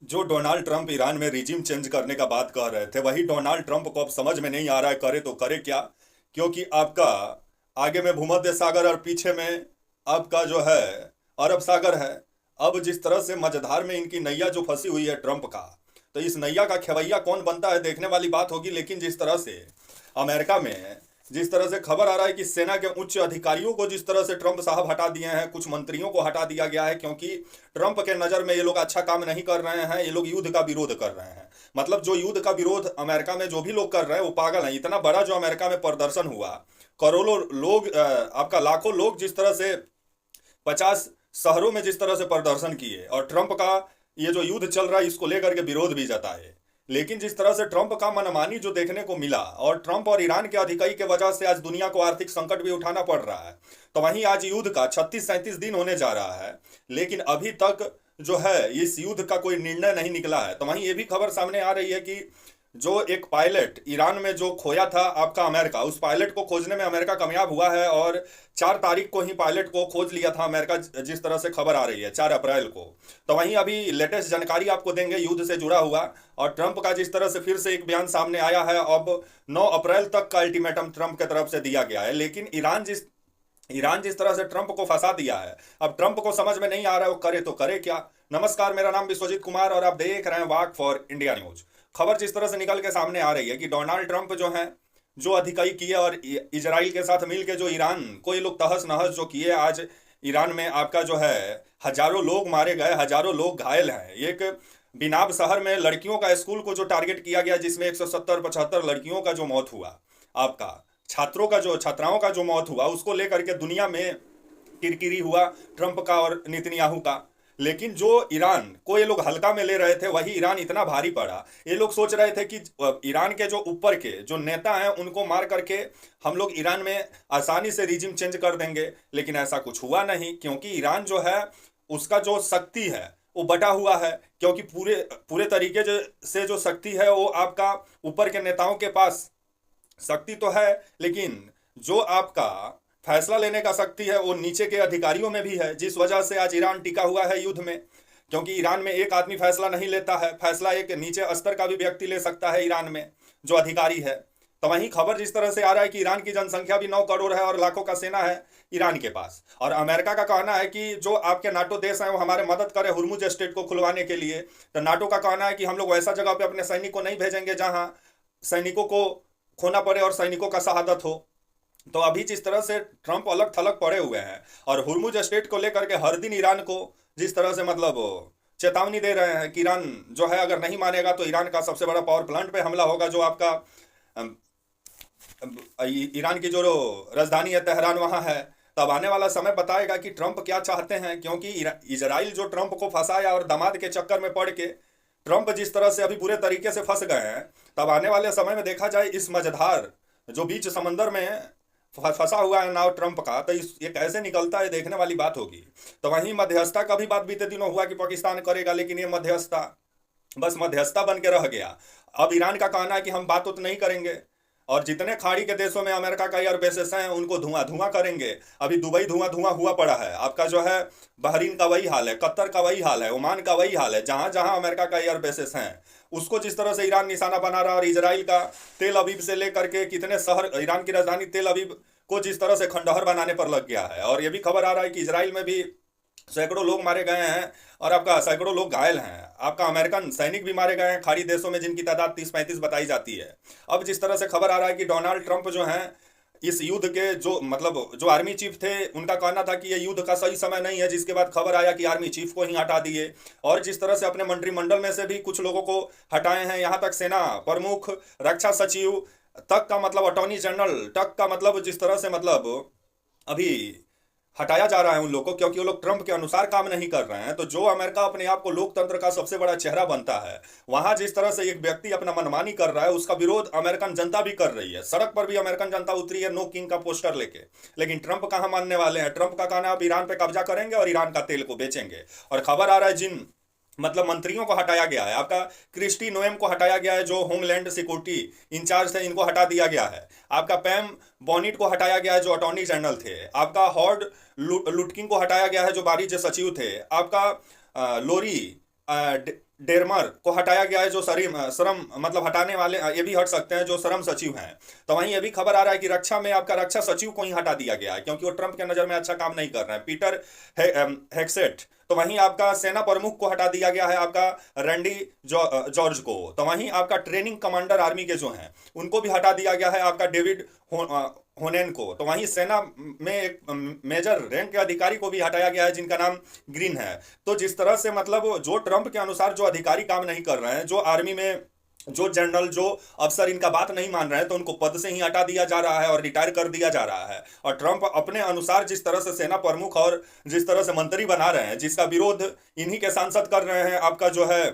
जो Donald Trump Iran में regime change करने का बात कह रहे थे, वही डोनाल्ड ट्रंप को अब समझ में नहीं आ रहा है करे तो करे क्या। क्योंकि आपका आगे में भूमध्य सागर और पीछे में आपका जो है अरब सागर है। अब जिस तरह से मझधार में इनकी नैया जो फंसी हुई है ट्रंप का, तो इस नैया का खेवैया कौन बनता है देखने वाली बात होगी। लेकिन जिस तरह से अमेरिका में जिस तरह से खबर आ रहा है कि सेना के उच्च अधिकारियों को जिस तरह से ट्रंप साहब हटा दिए हैं, कुछ मंत्रियों को हटा दिया गया है, क्योंकि ट्रंप के नज़र में ये लोग अच्छा काम नहीं कर रहे हैं, ये लोग युद्ध का विरोध कर रहे हैं। मतलब जो युद्ध का विरोध अमेरिका में जो भी लोग कर रहे हैं वो पागल हैं। इतना बड़ा जो अमेरिका में प्रदर्शन हुआ, करोड़ों लोग आपका लाखों लोग जिस तरह से 50 शहरों में जिस तरह से प्रदर्शन किए और ट्रंप का ये जो युद्ध चल रहा है इसको लेकर के विरोध भी जताए। लेकिन जिस तरह से ट्रंप का मनमानी जो देखने को मिला और ट्रंप और ईरान के अधिकाई के वजह से आज दुनिया को आर्थिक संकट भी उठाना पड़ रहा है। तो वहीं आज युद्ध का 36-37 दिन होने जा रहा है, लेकिन अभी तक जो है इस युद्ध का कोई निर्णय नहीं निकला है। तो वहीं ये भी खबर सामने आ रही है कि जो एक पायलट ईरान में जो खोया था आपका अमेरिका, उस पायलट को खोजने में अमेरिका कामयाब हुआ है और 4 तारीख को ही पायलट को खोज लिया था अमेरिका, जिस तरह से खबर आ रही है 4 अप्रैल को। तो वहीं अभी लेटेस्ट जानकारी आपको देंगे युद्ध से जुड़ा हुआ। और ट्रंप का जिस तरह से फिर से एक बयान सामने आया है, अब 9 अप्रैल तक का अल्टीमेटम ट्रंप की तरफ से दिया गया है। लेकिन ईरान जिस तरह से ट्रंप को फंसा दिया है, अब ट्रंप को समझ में नहीं आ रहा है वो करे तो करे क्या। नमस्कार, मेरा नाम विश्वजीत कुमार और आप देख रहे हैं वाक फॉर इंडिया न्यूज। खबर जिस तरह से निकल के सामने आ रही है कि डोनाल्ड ट्रंप जो है जो अधिकाई किए और इजराइल के साथ मिलके जो ईरान को ये लोग तहस नहस जो किए, आज ईरान में आपका जो है हजारों लोग मारे गए, हजारों लोग घायल हैं। एक बिनाब शहर में लड़कियों का स्कूल को जो टारगेट किया गया, जिसमें 170-75 लड़कियों का जो मौत हुआ, आपका छात्राओं का जो मौत हुआ, उसको लेकर के दुनिया में किरकिरी हुआ ट्रंप का और नेतन्याहू का। लेकिन जो ईरान को ये लोग हल्का में ले रहे थे, वही ईरान इतना भारी पड़ा। ये लोग सोच रहे थे कि ईरान के जो ऊपर के जो नेता हैं उनको मार करके हम लोग ईरान में आसानी से रिजिम चेंज कर देंगे। लेकिन ऐसा कुछ हुआ नहीं, क्योंकि ईरान जो है उसका जो शक्ति है वो बटा हुआ है। क्योंकि पूरे पूरे तरीके से जो शक्ति है वो आपका ऊपर के नेताओं के पास शक्ति तो है, लेकिन जो आपका फैसला लेने का शक्ति है वो नीचे के अधिकारियों में भी है। जिस वजह से आज ईरान टिका हुआ है युद्ध में, क्योंकि ईरान में एक आदमी फैसला नहीं लेता है, फैसला एक नीचे स्तर का भी व्यक्ति ले सकता है ईरान में जो अधिकारी है। तो वहीं खबर जिस तरह से आ रहा है कि ईरान की जनसंख्या भी 9 करोड़ है और लाखों का सेना है ईरान के पास। और अमेरिका का कहना है कि जो आपके नाटो देश हैं वो हमारे मदद करे हुर्मुज स्ट्रेट को खुलवाने के लिए। तो नाटो का कहना है कि हम लोग वैसा जगह पे अपने सैनिक को नहीं भेजेंगे जहां सैनिकों को खोना पड़े और सैनिकों का शहादत हो। तो अभी जिस तरह से ट्रंप अलग थलग पड़े हुए हैं और हुर्मुज स्ट्रेट को लेकर के हर दिन ईरान को जिस तरह से मतलब चेतावनी दे रहे हैं कि ईरान जो है अगर नहीं मानेगा तो ईरान का सबसे बड़ा पावर प्लांट पे हमला होगा, जो आपका अम, ईरान की जो राजधानी है तेहरान वहाँ है। तब आने वाला समय बताएगा कि ट्रंप क्या चाहते हैं, क्योंकि इजराइल जो ट्रंप को फंसाया और दामाद के चक्कर में पड़ के ट्रंप जिस तरह से अभी पूरे तरीके से फंस गए हैं, तब आने वाले समय में देखा जाए इस मझधार जो बीच समंदर में फंसा हुआ है नाव ट्रंप का, तो ये कैसे निकलता है देखने वाली बात होगी। तो वहीं मध्यस्थता का भी बात बीते दिनों हुआ कि पाकिस्तान करेगा, लेकिन ये मध्यस्थता बस मध्यस्थता बन के रह गया। अब ईरान का कहना है कि हम बात तो नहीं करेंगे और जितने खाड़ी के देशों में अमेरिका का एयर बेसेस हैं उनको धुआं धुआं करेंगे। अभी दुबई धुआं धुआं हुआ पड़ा है, आपका जो है बहरीन का वही हाल है, कतर का वही हाल है, ओमान का वही हाल है। जहां जहां अमेरिका का एयर बेसेस हैं उसको जिस तरह से ईरान निशाना बना रहा है। और इसराइल का तेल अवीव से लेकर के कितने शहर, ईरान की राजधानी तेल अवीव को जिस तरह से खंडहर बनाने पर लग गया है। और ये भी खबर आ रहा है कि इसराइल में भी सैकड़ों लोग मारे गए हैं और आपका सैकड़ों लोग घायल हैं। आपका अमेरिकन सैनिक भी मारे गए हैं खाड़ी देशों में, जिनकी तादाद 30-35 बताई जाती है। अब जिस तरह से खबर आ रहा है कि डोनाल्ड ट्रंप जो हैं इस युद्ध के जो मतलब जो आर्मी चीफ थे, उनका कहना था कि ये युद्ध का सही समय नहीं है, जिसके बाद खबर आया कि आर्मी चीफ को ही हटा दिए। और जिस तरह से अपने मंत्रिमंडल में से भी कुछ लोगों को हटाए हैं, यहाँ तक सेना प्रमुख, रक्षा सचिव तक का मतलब अटॉर्नी जनरल तक का मतलब जिस तरह से मतलब अभी हटाया जा रहा है उन लोगों को, क्योंकि वो लोग ट्रंप के अनुसार काम नहीं कर रहे हैं। तो जो अमेरिका अपने आप को लोकतंत्र का सबसे बड़ा चेहरा बनता है, वहां जिस तरह से एक व्यक्ति अपना मनमानी कर रहा है, उसका विरोध अमेरिकन जनता भी कर रही है। सड़क पर भी अमेरिकन जनता उतरी है नो किंग का पोस्टर लेके। लेकिन ट्रंप कहाँ मानने वाले हैं। ट्रंप का कहना है आप ईरान पे कब्जा करेंगे और ईरान का तेल को बेचेंगे। और खबर आ रहा है जिन मतलब मंत्रियों को हटाया गया है, आपका क्रिस्टी नोएम को हटाया गया है जो होमलैंड सिक्योरिटी इंचार्ज थे, इनको हटा दिया गया है। आपका पैम बॉनिट को हटाया गया है जो अटॉर्नी जनरल थे। आपका हॉर्ड लुटकिन को हटाया गया है जो वाणिज्य सचिव थे। आपका लोरी डेरमर को हटाया गया है, जो श्रम मतलब हटाने वाले ये भी हट सकते हैं जो श्रम सचिव हैं। तो वहीं ये भी खबर आ रहा है कि रक्षा में आपका रक्षा सचिव को ही हटा दिया गया है, क्योंकि वो ट्रंप के नज़र में अच्छा काम नहीं कर रहे हैं, पीटर हेक्सेट। तो वहीं आपका सेना प्रमुख को हटा दिया गया है, आपका रैंडी जॉर्ज को। तो वहीं आपका ट्रेनिंग कमांडर आर्मी के जो हैं उनको भी हटा दिया गया है, आपका डेविड होनेन को। तो वहीं सेना में एक मेजर रैंक के अधिकारी को भी हटाया गया है, जिनका नाम ग्रीन है। तो जिस तरह से मतलब जो ट्रंप के अनुसार जो अधिकारी काम नहीं कर रहे हैं, जो आर्मी में जो जनरल जो अफसर इनका बात नहीं मान रहे हैं, तो उनको पद से ही हटा दिया जा रहा है और रिटायर कर दिया जा रहा है। और ट्रंप अपने अनुसार जिस तरह से सेना प्रमुख और जिस तरह से मंत्री बना रहे हैं, जिसका विरोध इन्हीं के सांसद कर रहे हैं आपका जो है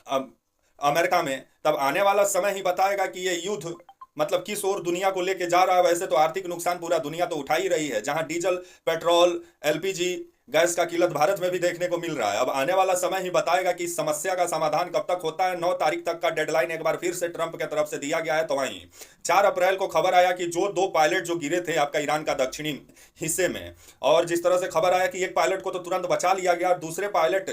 अमेरिका में, तब आने वाला समय ही बताएगा कि ये युद्ध मतलब किस ओर दुनिया को लेके जा रहा है। वैसे तो आर्थिक नुकसान पूरा दुनिया तो उठा ही रही है, जहां डीजल, पेट्रोल, एलपीजी गैस का किल्लत भारत में भी देखने को मिल रहा है। अब आने वाला समय ही बताएगा कि इस समस्या का समाधान कब तक होता है। 9 तारीख तक का डेडलाइन एक बार फिर से ट्रंप के तरफ से दिया गया है। तो वहीं 4 अप्रैल को खबर आया कि जो 2 पायलट जो गिरे थे आपका ईरान का दक्षिणी हिस्से में, और जिस तरह से खबर आया कि एक पायलट को तो तुरंत बचा लिया गया और दूसरे पायलट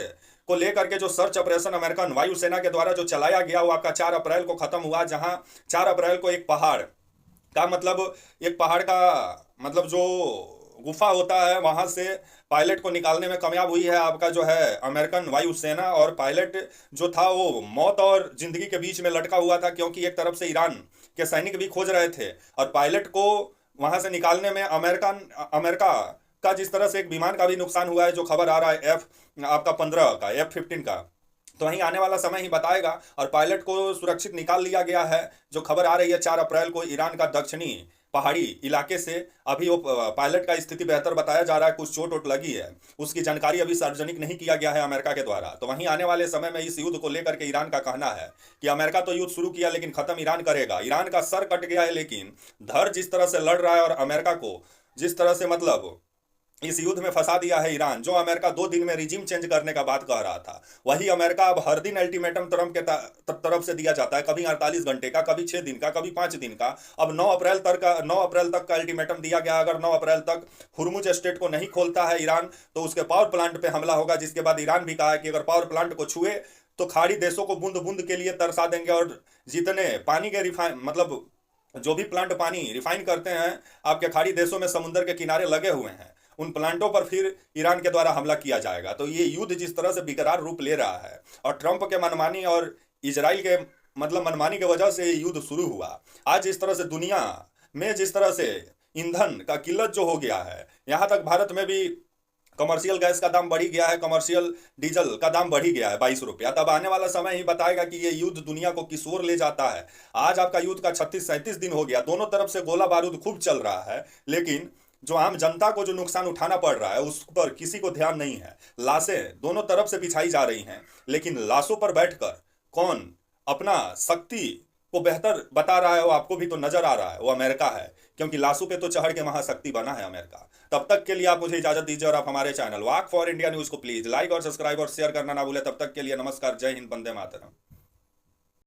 को लेकर के जो सर्च ऑपरेशन अमेरिकन वायुसेना के द्वारा जो चलाया गया वो आपका 4 अप्रैल को खत्म हुआ। जहां 4 अप्रैल को एक पहाड़ का मतलब जो गुफा होता है वहां से पायलट को निकालने में कामयाब हुई है आपका जो है अमेरिकन वायुसेना। और पायलट जो था वो मौत और जिंदगी के बीच में लटका हुआ था, क्योंकि एक तरफ से ईरान के सैनिक भी खोज रहे थे और पायलट को वहां से निकालने में अमेरिका का जिस तरह से एक विमान का भी नुकसान हुआ है, जो खबर आ रहा है F-15 का। तो वहीं आने वाला समय ही बताएगा। और पायलट को सुरक्षित निकाल लिया गया है, जो खबर आ रही है 4 अप्रैल को ईरान का दक्षिणी पहाड़ी इलाके से। अभी वो पायलट का स्थिति बेहतर बताया जा रहा है, कुछ चोट लगी है, उसकी जानकारी अभी सार्वजनिक नहीं किया गया है अमेरिका के द्वारा। तो वहीं आने वाले समय में इस युद्ध को लेकर के ईरान का कहना है कि अमेरिका तो युद्ध शुरू किया लेकिन खत्म ईरान करेगा। ईरान का सर कट गया है, लेकिन धड़ जिस तरह से लड़ रहा है और अमेरिका को जिस तरह से मतलब इस युद्ध में फंसा दिया है ईरान, जो अमेरिका 2 दिन में रिजीम चेंज करने का बात कह रहा था, वही अमेरिका अब हर दिन अल्टीमेटम ट्रंप के तरफ से दिया जाता है, कभी 48 घंटे का, कभी 6 दिन का, कभी 5 दिन का। अब 9 अप्रैल तक का अल्टीमेटम दिया गया। अगर 9 अप्रैल तक हुर्मुज स्ट्रेट को नहीं खोलता है ईरान, तो उसके पावर प्लांट पे हमला होगा। जिसके बाद ईरान भी कहा है कि अगर पावर प्लांट को छुए तो खाड़ी देशों को बूंद बूंद के लिए तरसा देंगे, और जितने पानी के मतलब जो भी प्लांट पानी रिफाइन करते हैं आपके खाड़ी देशों में समुद्र के किनारे लगे हुए हैं, उन प्लांटों पर फिर ईरान के द्वारा हमला किया जाएगा। तो ये युद्ध जिस तरह से बेकरार रूप ले रहा है, और ट्रंप के मनमानी और इजराइल के मतलब मनमानी की वजह से ये युद्ध शुरू हुआ। आज जिस तरह से दुनिया में जिस तरह से ईंधन का किल्लत जो हो गया है, यहाँ तक भारत में भी कमर्शियल गैस का दाम बढ़ी गया है, कमर्शियल डीजल का दाम बढ़ी गया है 22 रुपया। तब आने वाला समय ही बताएगा कि ये युद्ध दुनिया को किस ओर ले जाता है। आज आपका युद्ध का 36-37 दिन हो गया, दोनों तरफ से गोला बारूद खूब चल रहा है, लेकिन जो आम जनता को जो नुकसान उठाना पड़ रहा है उस पर किसी को ध्यान नहीं है। लाशें दोनों तरफ से बिछाई जा रही हैं, लेकिन लाशों पर बैठकर कौन अपना शक्ति को बेहतर बता रहा है वो आपको भी तो नजर आ रहा है, वो अमेरिका है, क्योंकि लाशों पे तो चढ़ के महाशक्ति बना है अमेरिका। तब तक के लिए आप मुझे इजाजत दीजिए, और आप हमारे channel walk for India news को प्लीज लाइक और सब्सक्राइब और शेयर करना ना भूले। तब तक के लिए नमस्कार, जय हिंद, वंदे मातरम।